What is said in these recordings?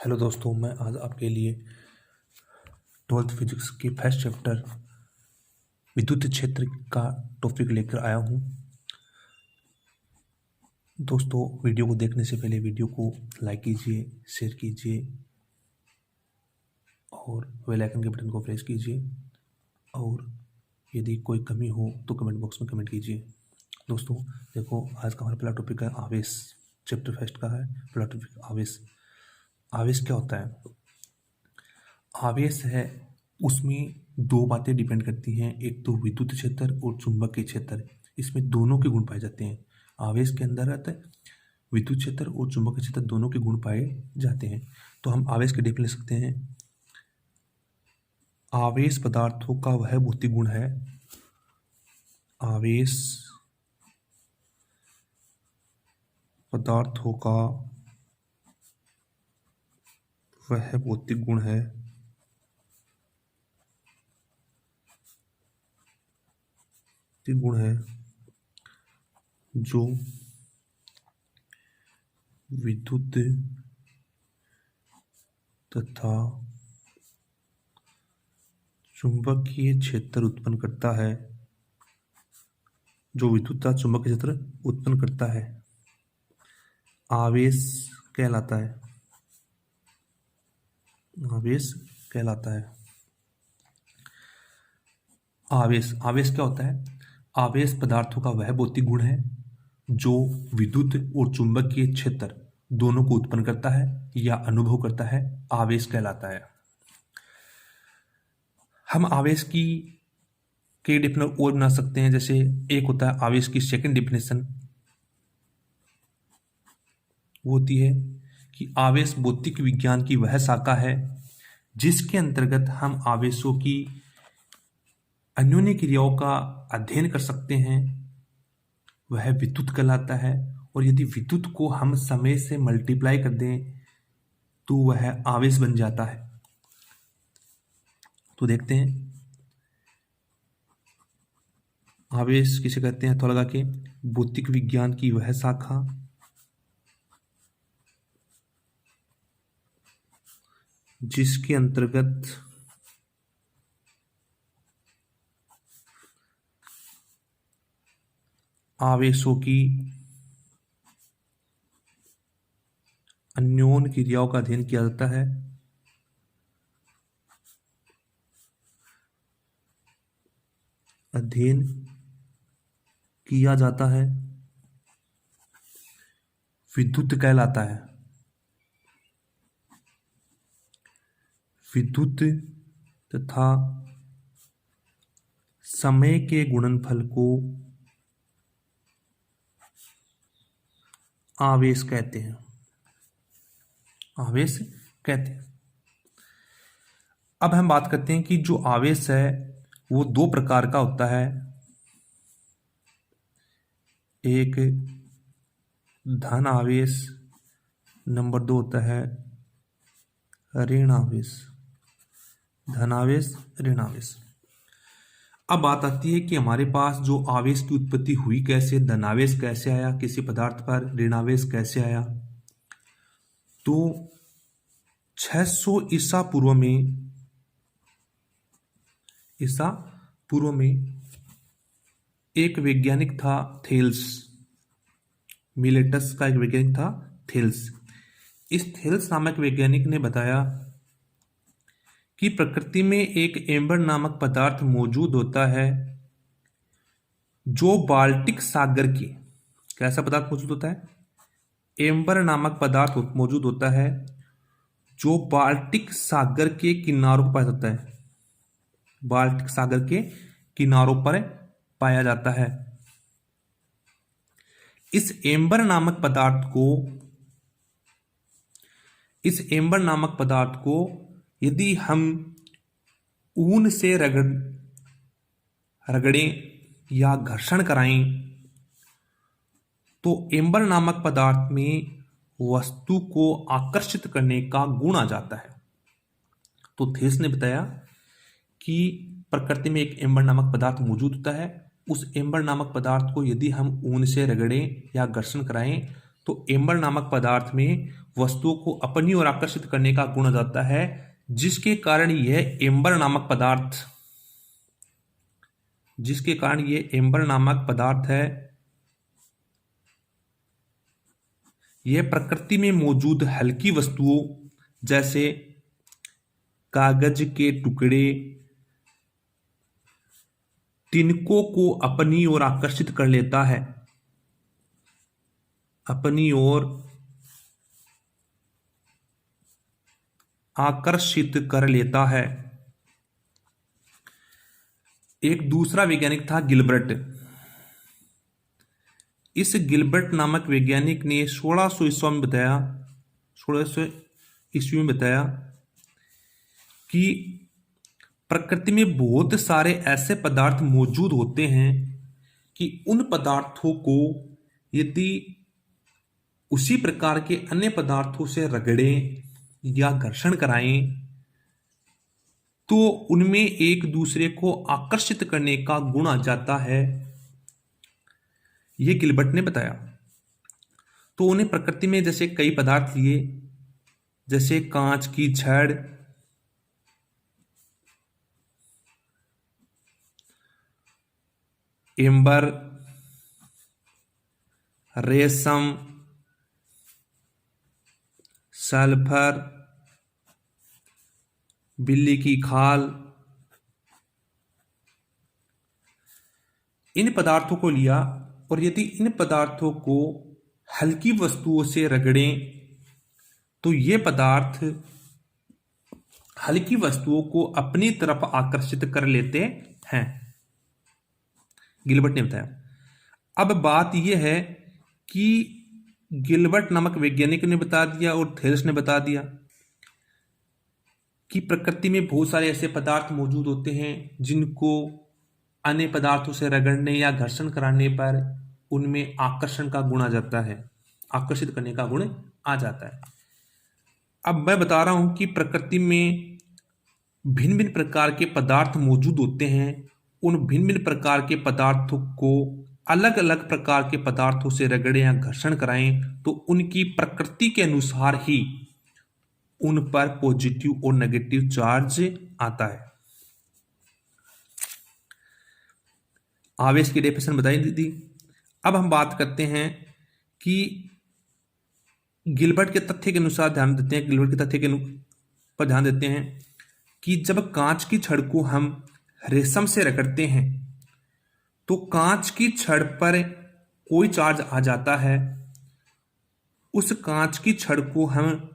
Hello दोस्तों, मैं आज आपके लिए 12th फिजिक्स के फर्स्ट चैप्टर विद्युत क्षेत्र का टॉपिक लेकर आया हूँ। दोस्तों, वीडियो को देखने से पहले वीडियो को लाइक कीजिए, शेयर कीजिए और बेल आइकन के बटन को प्रेस कीजिए और यदि कोई कमी हो तो कमेंट बॉक्स में कमेंट कीजिए। दोस्तों देखो, आज का हमारा पहला टॉपिक है आवेश। चैप्टर फर्स्ट का है पहला टॉपिक आवेश। आवेश क्या होता है? आवेश है, उसमें दो बातें डिपेंड करती हैं, एक तो विद्युत क्षेत्र और चुंबकीय क्षेत्र। इसमें दोनों के गुण पाए जाते हैं। आवेश के अंदर रहता है विद्युत क्षेत्र और चुंबकीय क्षेत्र, दोनों के गुण पाए जाते हैं। तो हम आवेश के डेफिनेशन लिख सकते हैं। आवेश पदार्थों का वह भौतिक गुण है, आवेश पदार्थों का वह भौतिक गुण है जो विद्युत तथा चुंबकीय क्षेत्र उत्पन्न करता है, जो विद्युत तथा चुंबकीय क्षेत्र उत्पन्न करता है, आवेश कहलाता है। आवेश कहलाता है। आवेश क्या होता है? आवेश पदार्थों का वह भौतिक गुण है जो विद्युत और चुंबकीय क्षेत्र दोनों को उत्पन्न करता है या अनुभव करता है, आवेश कहलाता है। हम आवेश की कई डेफिनेशन और बना सकते हैं। जैसे एक होता है आवेश की सेकंड डेफिनेशन, वो होती है कि आवेश भौतिक विज्ञान की वह शाखा है जिसके अंतर्गत हम आवेशों की अन्योन्य क्रियाओं का अध्ययन कर सकते हैं, वह विद्युत कहलाता है। और यदि विद्युत को हम समय से मल्टीप्लाई कर दें तो वह आवेश बन जाता है। तो देखते हैं आवेश किसे कहते हैं, थोड़ा लगा के, भौतिक विज्ञान की वह शाखा जिसके अंतर्गत आवेशों की अन्योन्य क्रियाओं का अध्ययन किया जाता है, विद्युत कहलाता है। विद्युत तथा समय के गुणनफल को आवेश कहते हैं। आवेश कहते हैं। अब हम बात करते हैं कि जो आवेश है वो दो प्रकार का होता है। एक धन आवेश, नंबर दो होता है ऋण आवेश। धन आवेश, ऋण आवेश। अब बात आती है कि हमारे पास जो आवेश की उत्पत्ति हुई कैसे, धनावेश कैसे आया किसी पदार्थ पर, ऋणावेश कैसे आया। तो 600 ईसा पूर्व में एक वैज्ञानिक था थेल्स, मिलेटस का एक वैज्ञानिक था थेल्स। इस थेल्स नामक वैज्ञानिक ने बताया कि प्रकृति में एक एम्बर नामक पदार्थ मौजूद होता है जो बाल्टिक सागर के, कैसा पदार्थ मौजूद होता है? एम्बर नामक पदार्थ मौजूद होता है जो बाल्टिक सागर के किनारों पर पाया जाता है। बाल्टिक सागर के किनारों पर पाया जाता है। इस एम्बर नामक पदार्थ को यदि हम ऊन से रगड़ें या घर्षण कराएं तो एम्बर नामक पदार्थ में वस्तु को आकर्षित करने का गुण आ जाता है। तो थेल्स ने बताया कि प्रकृति में एक एम्बर नामक पदार्थ मौजूद होता है। उस एम्बर नामक पदार्थ को यदि हम ऊन से रगड़ें या घर्षण कराएं तो एम्बर नामक पदार्थ में वस्तुओं को अपनी ओर आकर्षित करने का गुण आ जाता है, जिसके कारण यह एम्बर नामक पदार्थ है, यह प्रकृति में मौजूद हल्की वस्तुओं जैसे कागज के टुकड़े, तिनकों को अपनी ओर आकर्षित कर लेता है, अपनी ओर आकर्षित कर लेता है। एक दूसरा वैज्ञानिक था गिलबर्ट। इस गिलबर्ट नामक वैज्ञानिक ने 1600 ईस्वी में बताया कि प्रकृति में बहुत सारे ऐसे पदार्थ मौजूद होते हैं कि उन पदार्थों को यदि उसी प्रकार के अन्य पदार्थों से रगड़ें या घर्षण कराएं तो उनमें एक दूसरे को आकर्षित करने का गुण आ जाता है, यह गिलबर्ट ने बताया। तो उन्हें प्रकृति में जैसे कई पदार्थ लिए, जैसे कांच की छड़, एम्बर, रेशम, सल्फर, बिल्ली की खाल, इन पदार्थों को लिया और यदि इन पदार्थों को हल्की वस्तुओं से रगड़ें तो ये पदार्थ हल्की वस्तुओं को अपनी तरफ आकर्षित कर लेते हैं, गिलबर्ट ने बताया। अब बात यह है कि गिलबर्ट नामक वैज्ञानिक ने बता दिया और थेल्स ने बता दिया कि प्रकृति में बहुत सारे ऐसे पदार्थ मौजूद होते हैं जिनको अन्य पदार्थों से रगड़ने या घर्षण कराने पर उनमें आकर्षण का गुण आ जाता है, आकर्षित करने का गुण आ जाता है। अब मैं बता रहा हूं कि प्रकृति में भिन्न भिन्न प्रकार के पदार्थ मौजूद होते हैं। उन भिन्न भिन्न प्रकार के पदार्थों को अलग अलग प्रकार के पदार्थों से रगड़े या घर्षण कराएं तो उनकी प्रकृति के अनुसार ही उन पर पॉजिटिव और नेगेटिव चार्ज आता है। आवेश की डेफिनेशन बताई दी। अब हम बात करते हैं कि गिलबर्ट के तथ्य के अनुसार ध्यान देते हैं, गिलबर्ट के तथ्य पर ध्यान देते हैं कि जब कांच की छड़ को हम रेशम से रगड़ते हैं तो कांच की छड़ पर कोई चार्ज आ जाता है। उस कांच की छड़ को हम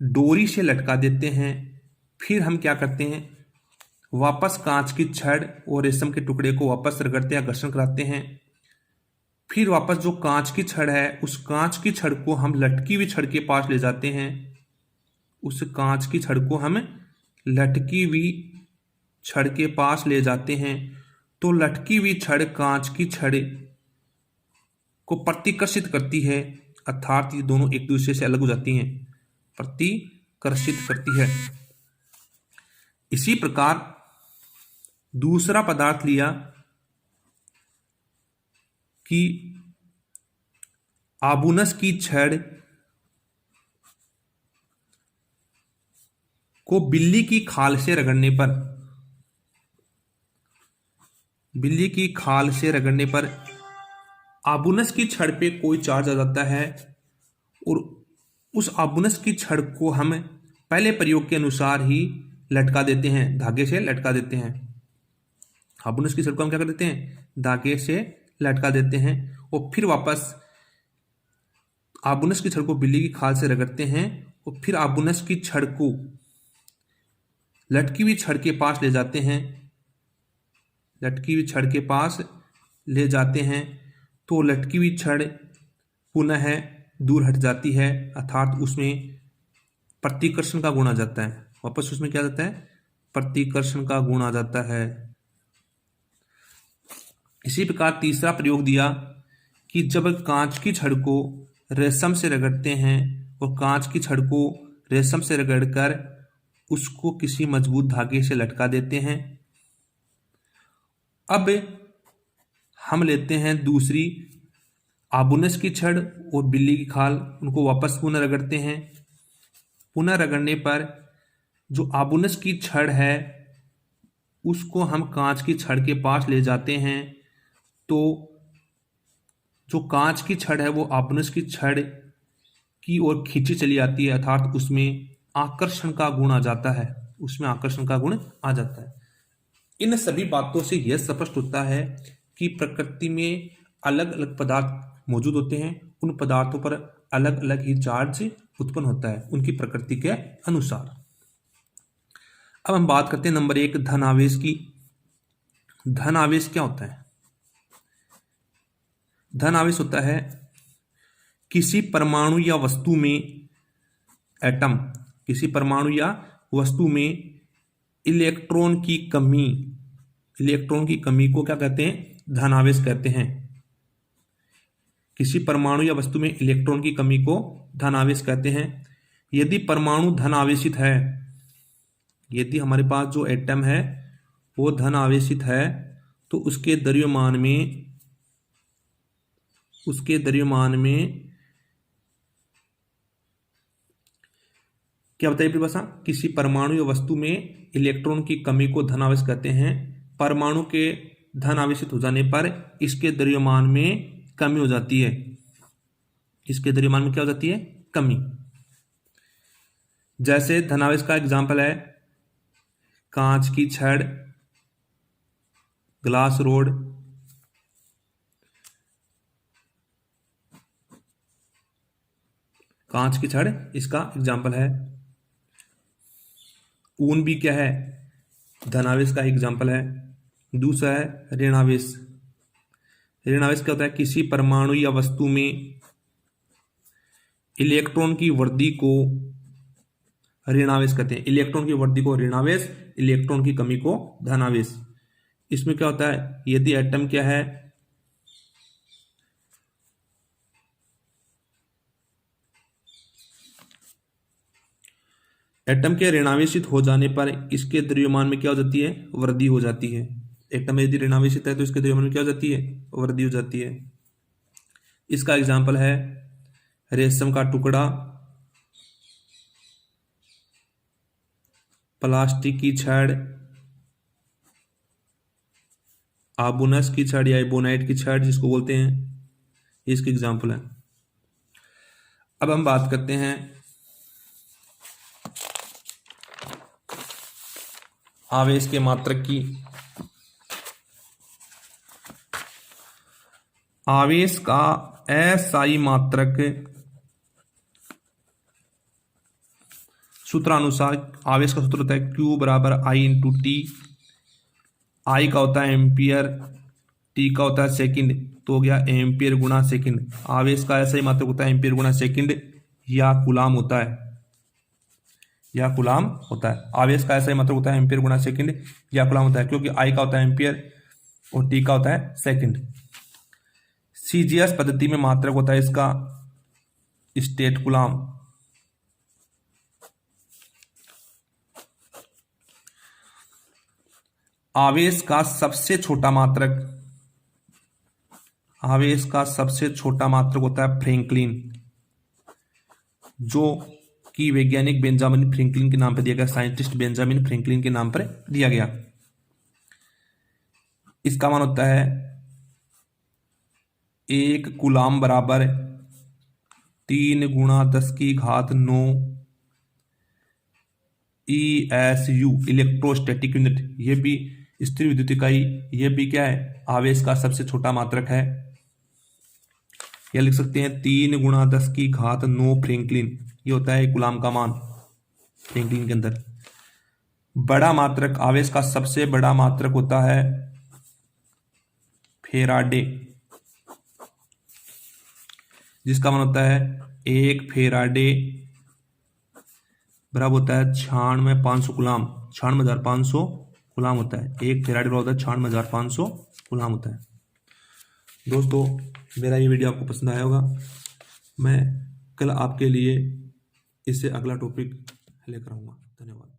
डोरी से लटका देते हैं, फिर हम क्या करते हैं, वापस कांच की छड़ और रेशम के टुकड़े को वापस रगड़ते या घर्षण कराते हैं। फिर वापस जो कांच की छड़ है उस कांच की छड़ को हम लटकी हुई छड़ के पास ले जाते हैं, उस कांच की छड़ को हम लटकी हुई छड़ के पास ले जाते हैं तो लटकी हुई छड़ कांच की छड़ को प्रतिकर्षित करती है, अर्थात ये दोनों एक दूसरे से अलग हो जाती हैं, प्रतिकर्षित करती है। इसी प्रकार दूसरा पदार्थ लिया कि आबूनस की छड़ को बिल्ली की खाल से रगड़ने पर आबूनस की छड़ पे कोई चार्ज आ जाता है और उस आबूनस की छड़ को हम पहले प्रयोग के अनुसार ही लटका देते हैं, धागे से लटका देते हैं। आबूनस की छड़ को हम क्या कर देते हैं, धागे से लटका देते हैं और फिर वापस आबूनस की छड़ को बिल्ली की खाल से रगड़ते हैं और फिर आबूनस की छड़ को लटकी हुई छड़ के पास ले जाते हैं, लटकी हुई छड़ के पास ले जाते हैं तो लटकी हुई छड़ पुनः दूर हट जाती है, अर्थात उसमें प्रतिकर्षण का गुण आ जाता है। वापस उसमें क्या जाता है, प्रतिकर्षण का गुण आ जाता है। इसी प्रकार तीसरा प्रयोग दिया कि जब कांच की छड़ को रेशम से रगड़ते हैं और कांच की छड़ को रेशम से रगड़कर उसको किसी मजबूत धागे से लटका देते हैं। अब हम लेते हैं दूसरी आबुनस की छड़ और बिल्ली की खाल उनको वापस पुनः रगड़ते हैं। पुनः रगड़ने पर जो आबुनस की छड़ है उसको हम कांच की छड़ के पास ले जाते हैं, तो जो कांच की छड़ है वो आबुनस की छड़ की ओर खींची चली आती है, अर्थात उसमें आकर्षण का गुण आ जाता है, उसमें आकर्षण का गुण आ जाता है। इन सभी बातों से यह स्पष्ट होता है कि प्रकृति में अलग अलग पदार्थ मौजूद होते हैं, उन पदार्थों पर अलग अलग ही चार्ज उत्पन्न होता है उनकी प्रकृति के अनुसार। अब हम बात करते हैं नंबर 1 धन आवेश की। धन आवेश क्या होता है? धन आवेश होता है किसी परमाणु या वस्तु में, एटम, किसी परमाणु या वस्तु में इलेक्ट्रॉन की कमी, इलेक्ट्रॉन की कमी को क्या कहते हैं? धन आवेश कहते हैं। किसी परमाणु या वस्तु में इलेक्ट्रॉन की कमी को धन आवेश कहते हैं। यदि परमाणु धन आवेशित है, यदि हमारे पास जो एटम है वो धन आवेशित है, तो उसके द्रव्यमान में क्या बताइए परिभाषा? किसी परमाणु या वस्तु में इलेक्ट्रॉन की कमी को धन आवेश कहते हैं। परमाणु के धन आवेशित हो जाने पर इसके द्रव्यमान में कमी हो जाती है, इसके द्रव्यमान में क्या हो जाती है? कमी। जैसे धन आवेश का एग्जाम्पल है कांच की छड़, ग्लास रोड, कांच की छड़ इसका एग्जाम्पल है। ऊन भी क्या है? धनावेश का एग्जाम्पल है। दूसरा है ऋणावेश। ऋणावेश क्या होता है? किसी परमाणु या वस्तु में इलेक्ट्रॉन की वृद्धि को ऋणावेश कहते हैं। इलेक्ट्रॉन की वृद्धि को ऋणावेश, इलेक्ट्रॉन की कमी को धनावेश। इसमें क्या होता है? यदि एटम क्या है? एटम के ऋणावेशित हो जाने पर इसके द्रव्यमान में क्या हो जाती है? वृद्धि हो जाती है। एटम यदि ऋणावेशित है तो इसके द्रव्यमान में क्या हो जाती है? वृद्धि हो जाती है। इसका एग्जाम्पल है रेशम का टुकड़ा, प्लास्टिक की छड़, आबुनस की छड़ या एबोनाइट की छड़ जिसको बोलते हैं, इसके एग्जाम्पल है। अब हम बात करते हैं आवेश के मात्रक की। आवेश का एसआई मात्रक सूत्रानुसार, आवेश का सूत्र होता है Q बराबर I इंटू टी। आई का होता है एम्पियर, टी का होता है सेकंड, तो हो गया एम्पियर गुणा सेकंड। आवेश का एसआई मात्रक होता है एम्पियर गुणा सेकंड या कूलाम होता है, या कूलाम होता है। आवेश का एसआई मात्रक होता है एम्पियर गुणा सेकंड या कूलाम होता है, क्योंकि आई का होता है एम्पियर और टी का होता है सेकंड। सीजीएस पद्धति में मात्रक होता है इसका स्टेट कूलाम। आवेश का सबसे छोटा मात्रक, आवेश का सबसे छोटा मात्रक होता है फ्रैंकलिन, जो कि वैज्ञानिक बेंजामिन फ्रैंकलिन के नाम पर दिया गया, साइंटिस्ट बेंजामिन फ्रैंकलिन के नाम पर दिया गया। इसका मान होता है 1 कूलाम बराबर 3 गुणा 10 की घात 9 ESU, इलेक्ट्रोस्टैटिक यूनिट। यह भी स्थिर विद्युत इकाई, यह भी क्या है? आवेश का सबसे छोटा मात्रक है। यह लिख सकते हैं 3 गुणा 10 की घात 9 फ्रैंकलिन, ये होता है कूलाम का मान फ्रैंकलिन के अंदर। बड़ा मात्रक, आवेश का सबसे बड़ा मात्रक होता है फेराडे, जिसका मान होता है 1 फेराडे बराबर होता है 96,500 कूलाम, 96,500 कूलाम होता है। 1 फेराडे बराबर होता है 96,500 कूलाम होता है। दोस्तों, मेरा ये वीडियो आपको पसंद आया होगा। मैं कल आपके लिए इससे अगला टॉपिक लेकर आऊँगा। धन्यवाद।